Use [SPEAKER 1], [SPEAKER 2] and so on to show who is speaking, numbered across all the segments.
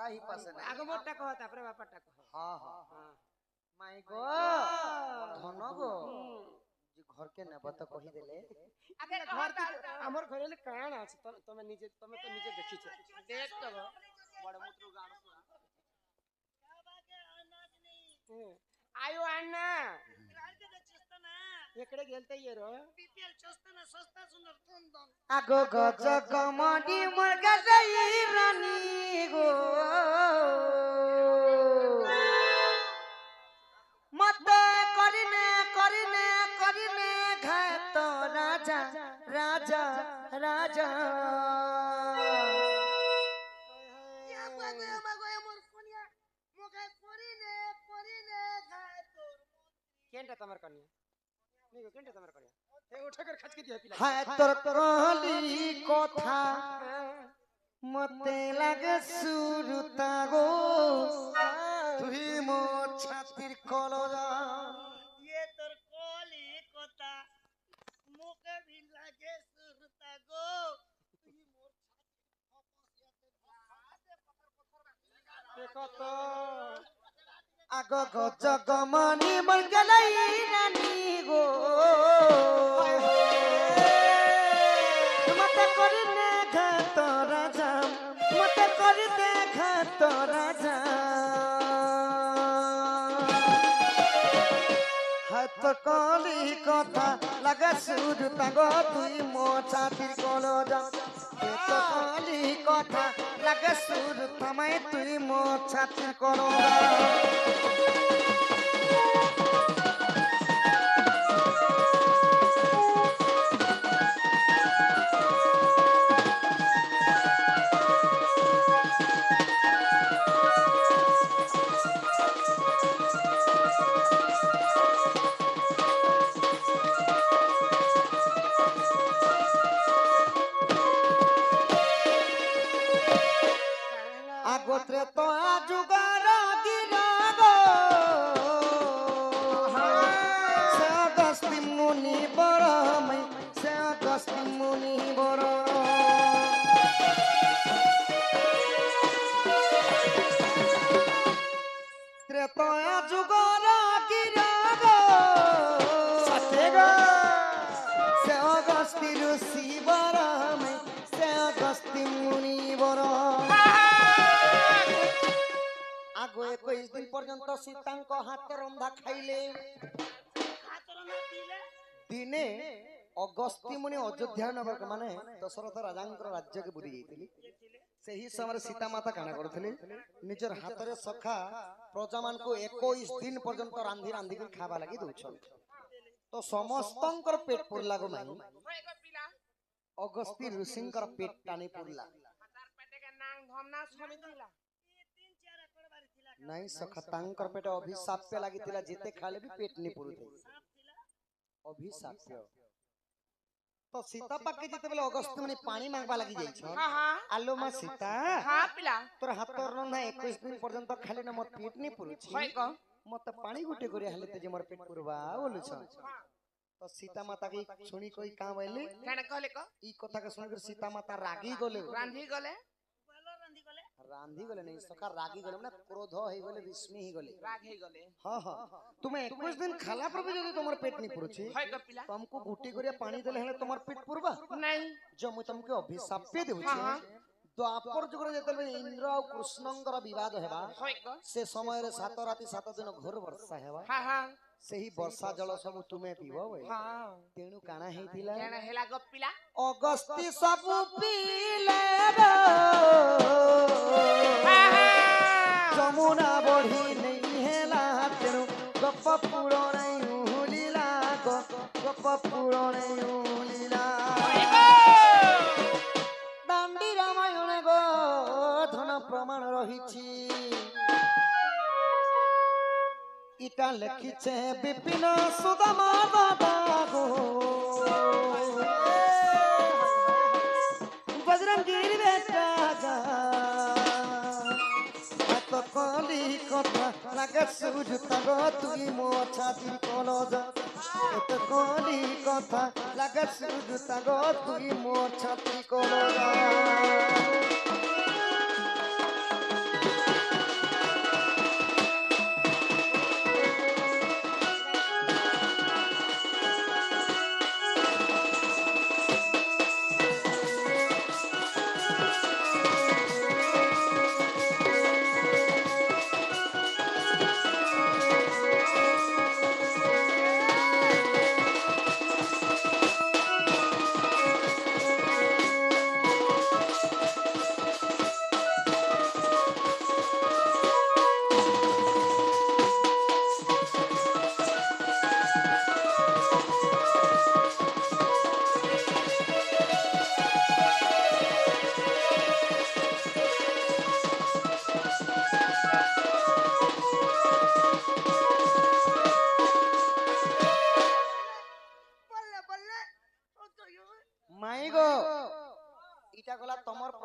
[SPEAKER 1] ही पसंद है
[SPEAKER 2] आगो मोटा कहो तापरे बापाटा कहो
[SPEAKER 1] हां हां माई गो धन गो जी घर के नेब तो कहि देले
[SPEAKER 2] अबे घर हमर घरे ले कान আছে তুমি নিজে তুমি তো নিজে দেখিছো দেখ তো বড় মুত্র গান आयो अण्णा इकडे गेलते ये रो बीपीएल चोस्ताना सस्ता सुंदर दोन
[SPEAKER 1] आगो गज गमडी मुर्गा जाई रानी गो मत करिने करिने करिने घात राजा राजा राजा
[SPEAKER 2] या बागो बागो मोर कोनिया मोके करिने करिने घात केंटा तमर कनिया नहीं केंटा तमर कनिया ए उठा कर खच के दिया पिला
[SPEAKER 1] हाय तोर कहली कथा मते लागे सुरता गो तुही मो छातिर कलजा
[SPEAKER 2] ये तोर कहली कथा मोके भी लागे सुरता गो तुही मोर छातिर कतो
[SPEAKER 1] आगो गज गमनी मन गलाई रानी गो मत करिने घात राजा मत करिने घात राजा हाथ कली कथा लगा सुर तगो तुई मो छातिर कलजा हाथ कली कथा लगा सुर तमाय तुई मो छातिर कलजा आगोत्रे तो आजुगार गिरागो से अगस्ती मुनि बरमै से अगस्ती मुनि बर त्रेतो आजुगार गिरागो सतेगा से अगस्ती ऋषि बरमै से अगस्ती मुनि बर आगो 21 दिन पर्यंत सीतांको हाथ रंधा खाइले दिने अगस्ती मुनि अयोध्या नगर माने दशरथ राजांकर राज्य के बुली जाइतिली सेही समय सीता माता काना करथिले निजर हाथ रे सखा प्रजा मान को 21 दिन पर्यंत रांधी रांधी के खाबा लागि दोछन तो समस्तंकर पेट पुरला गो माई अगस्ती ऋषिंकर पेट टानी पुरला नहीं सखा तांकर पेट अभिशाप पे लागी थिला जेते खाले भी पेट नहीं पुरुथे अभिशाप तो सीता पाके जेते बेले अगस्त में पानी मांगबा लागी जाई छ हां हां आलो मा सीता हां पिला तोर हाथ रंधा 21 दिन पर्यंत खाली न मत पेट नहीं पुरुछि होय क मत पानी गुटे करे हाले ते जे मोर पेट पुरबा बोलु छ तो सीता माता की सुनी कोई का बोले केना कहले क ई कथा के सुन कर सीता माता रागी गले रांधी गले रांधी गले नहीं सका रागी गले माने क्रोध होई गले विस्मी ही गले राग ही गले हां हां तुमे 21 दिन खाला पर भी जदी तमर पेट नहीं पुरुछि होय कपिला तुमको गुटी करिया पानी देले हेले तमर पेट पुरबा नहीं जो मु तुमके अभिशाप पे देउ छी द्वापर जुग रे जेतले इंद्र और कृष्णंकर विवाद हेबा होय क से समय रे 7 राति 7 दिन घोर वर्षा हेबा हां हां सेही वर्षा जल सब तुमे पीबो हां तेनु काना हेतिला केना हेला गपिला अगस्ती सब पीले रो जमुना बढ़ी नहीं हेला तेनु गप पुरो नहीं हुलीला गप पुरो नहीं हुलीला दांडी रामायण गो धन प्रमाण रहिछि इटा लिखिछे विपिन सुदामा दादा गो बजरंगी बेटा जा तो कली कथा लागे सुजुता गो तुई मो छाती कलजा तो कली कथा लागे सुजुता गो तुई मो छाती कलजा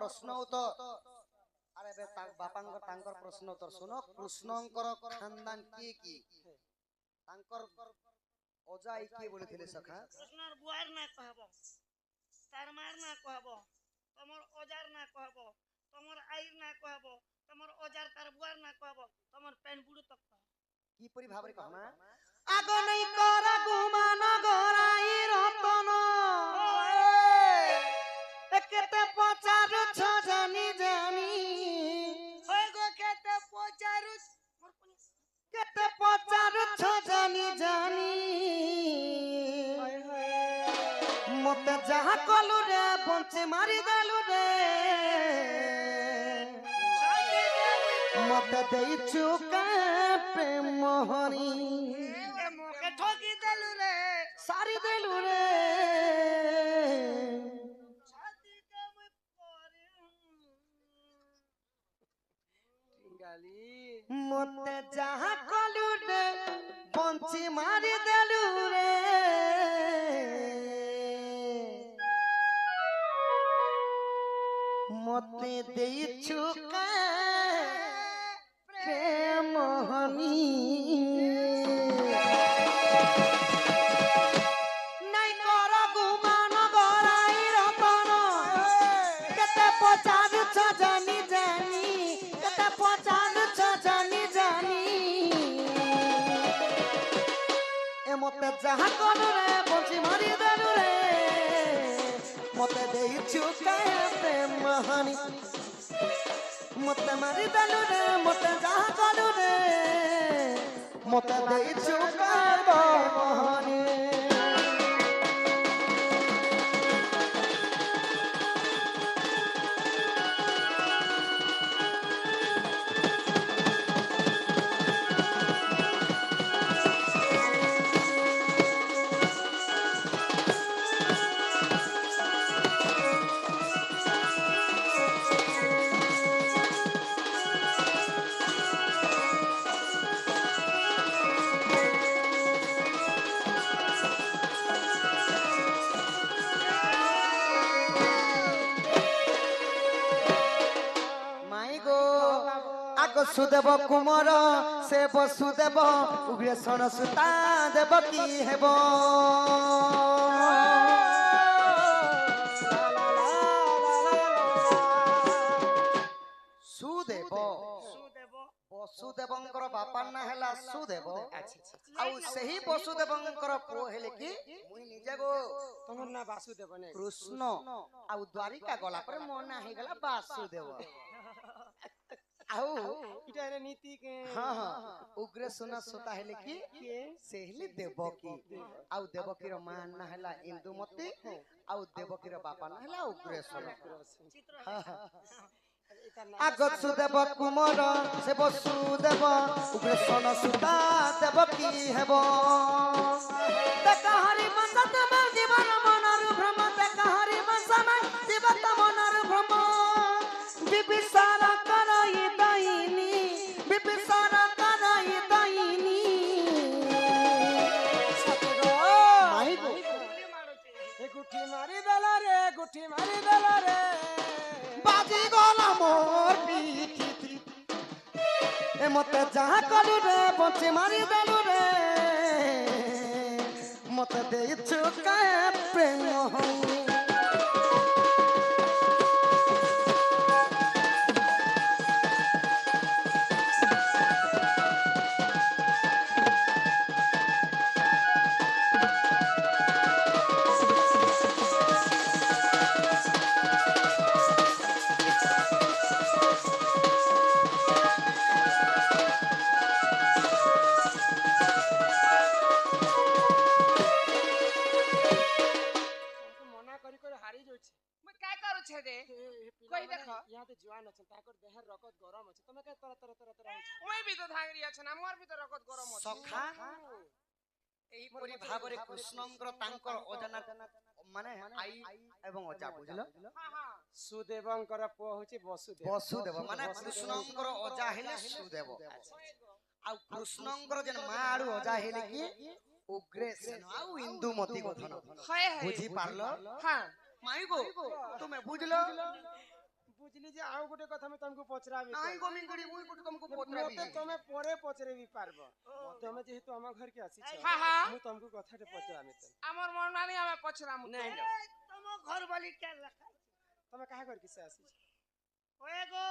[SPEAKER 1] प्रश्न उत्तर अरे बे बापांकर तांकर प्रश्न उत्तर सुनो कृष्णंकर खानदान की तांकर अजा की बोलिथिले सखा
[SPEAKER 2] कृष्णर बुआर ना कहबो तार मार ना कहबो तमर ओजार ना कहबो तमर आईर ना कहबो तमर ओजार तार बुआर ना कहबो तमर पेन बुडो तक
[SPEAKER 1] की परि भाबरे कहमा
[SPEAKER 2] आगो नहीं करा गुमान गराई रतन केते पचारु छ जानी जानी होय गो केते पचारु छ जानी जानी मते जहा कलु रे बंचे मारी देलु रे मते देई चुका प्रेम मोहनी मोके ठोकी देलु रे सारी देलु रे मते जहा कलु रे बंची मारी देलु रे मते देई चुका प्रेम मोहनी नहीं करा गुमान गराई रतन केते पचार छ जानी जानी केते पचार छ जानी जानी ए मते जहा कलु रे बंची मारी देलु रे मते देई चुका प्रेम मोहनी मते मारी देलु रे मते जहा कलु रे मते देई चुका प्रेम मोहनी सुदेव कुमार से वसुदेव उग्रेशन सुता देव की हेब सुदेव वसुदेवंकर बापार ना हैला सुदेव आउ सही वसुदेवंकर पुओ हेले कि मुई निजे गो
[SPEAKER 3] तमर ना वासुदेव ने
[SPEAKER 1] कृष्ण आउ द्वारिका गला पर मो ना हे गला वासुदेव आउ
[SPEAKER 3] इटा रे नीति के
[SPEAKER 1] हां हां उग्र सोना सोता हेले कि सेहली देवकी आउ देवकी रो मान ना हैला इंदुमती आउ देवकी रो बापा ना हैला उग्र सोना आगत सुदेव कुमार से वसुदेव उग्र सोना सुता देवकी हेबो
[SPEAKER 2] तकहरि मनत में जीवन मनर भ्रम तकहरि मनसम जीवत मनर भ्रम विभिसार कराई दाइनी विभिसार कराई दाइनी सतरो
[SPEAKER 1] माई गो
[SPEAKER 3] ए गुठी मारी देला रे
[SPEAKER 1] बाजी गला मोर पीठी ए मते जहा कलु रे बंची मारी देलु रे मते दे चुका प्रेम मोहनी
[SPEAKER 3] कोई देखो यहाँ तो जवान अछि ताकर देहर रगत गरम अछि तमे के तरह
[SPEAKER 4] ओइ भी तो धांगरी अछि ना मोर भी तो रगत गरम अछि
[SPEAKER 1] सखा एही परि भाबरे कृष्णंकर तांकर अजना माने आई एवं अजा बुझलो
[SPEAKER 4] हां हां
[SPEAKER 3] सुदेवंकर पुओ होछि वसुदेव
[SPEAKER 1] वसुदेव माने कृष्णंकर अजा हेले सुदेव आ कृष्णंकर जन माडू अजा हेले कि उग्रसेन आउ इंदुमती गोधन
[SPEAKER 4] हाय हाय
[SPEAKER 1] बुझी पारलो
[SPEAKER 4] हां
[SPEAKER 1] माई गो तुमे बुझलो
[SPEAKER 3] ବୁଝିଲି ଯେ ଆଉ ଗୋଟେ କଥା ମୁଁ ତମକୁ ପଚରାବି
[SPEAKER 2] ନାଇଁ ଗୋ ମିଙ୍ଗୁଡି ମୁଇ ଗୋଟେ ତମକୁ ପଚାରିବି
[SPEAKER 3] ମତେ ତମେ ପରେ ପଚରେବି ପାରବ ତମେ ଯେହେତୁ ଆମ ଘରକେ ଆସିଛ
[SPEAKER 4] হ্যাঁ হ্যাঁ
[SPEAKER 3] ମୁଁ ତମକୁ କଥାଟେ ପଚରାମି
[SPEAKER 4] আমার মন নানি আমি পছরাম
[SPEAKER 3] ନାଇଁ
[SPEAKER 2] ତମ ଘର ବାଲି କେ ଲେଖା
[SPEAKER 3] ତମେ କାହା ଘରକେ ସେ ଆସିଛ
[SPEAKER 2] ওয়ে গো